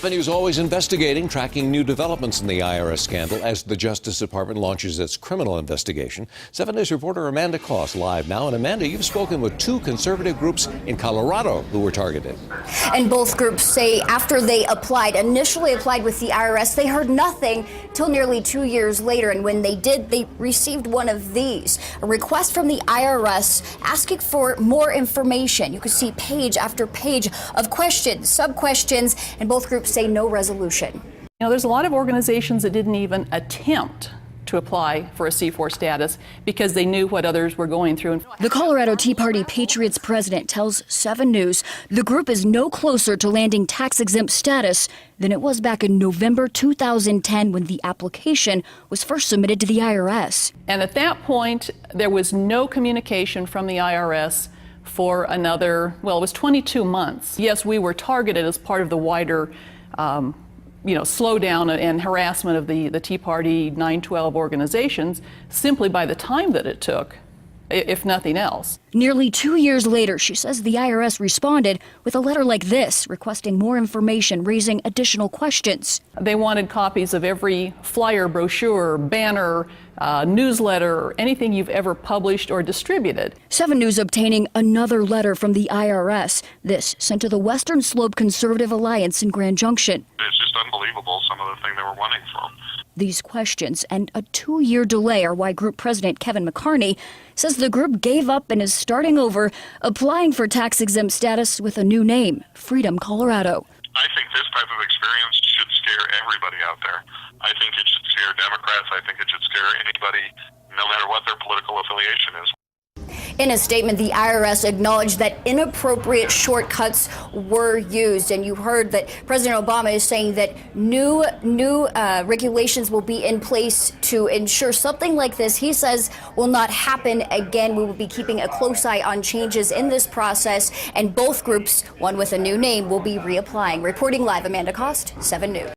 7 News always investigating, tracking new developments in the IRS scandal as the Justice Department launches its criminal investigation. 7 News reporter Amanda Kost live now. And Amanda, you've spoken with two conservative groups in Colorado who were targeted. And both groups say after they initially applied with the IRS, they heard nothing till nearly 2 years later. And when they did, they received one of these, a request from the IRS asking for more information. You can see page after page of questions, sub-questions, and both groups say no resolution. You know, there's a lot of organizations that didn't even attempt to apply for a C4 status because they knew what others were going through. The Colorado Tea Party Patriots president tells 7 News the group is no closer to landing tax-exempt status than it was back in November 2010 when the application was first submitted to the IRS. And at that point, there was no communication from the IRS for another, well, it was 22 months. Yes, we were targeted as part of the wider slowdown and harassment of the Tea Party 912 organizations simply by the time that it took, if nothing else. Nearly 2 years later, she says the IRS responded with a letter like this, requesting more information, raising additional questions. They wanted copies of every flyer, brochure, banner, newsletter, anything you've ever published or distributed. 7 News obtaining another letter from the IRS, this sent to the Western Slope Conservative Alliance in Grand Junction. It's just unbelievable, some of the things they were wanting from. These questions and a 2-year delay are why Group President Kevin McCarney says the group gave up and is starting over, applying for tax-exempt status with a new name, Freedom Colorado. I think this type of experience should scare everybody out there. I think it should scare Democrats. I think it should scare anybody, no matter what their political affiliation is. In a statement, the IRS acknowledged that inappropriate shortcuts were used. And you heard that President Obama is saying that new regulations will be in place to ensure something like this, he says, will not happen again. We will be keeping a close eye on changes in this process. And both groups, one with a new name, will be reapplying. Reporting live, Amanda Kost, 7 News.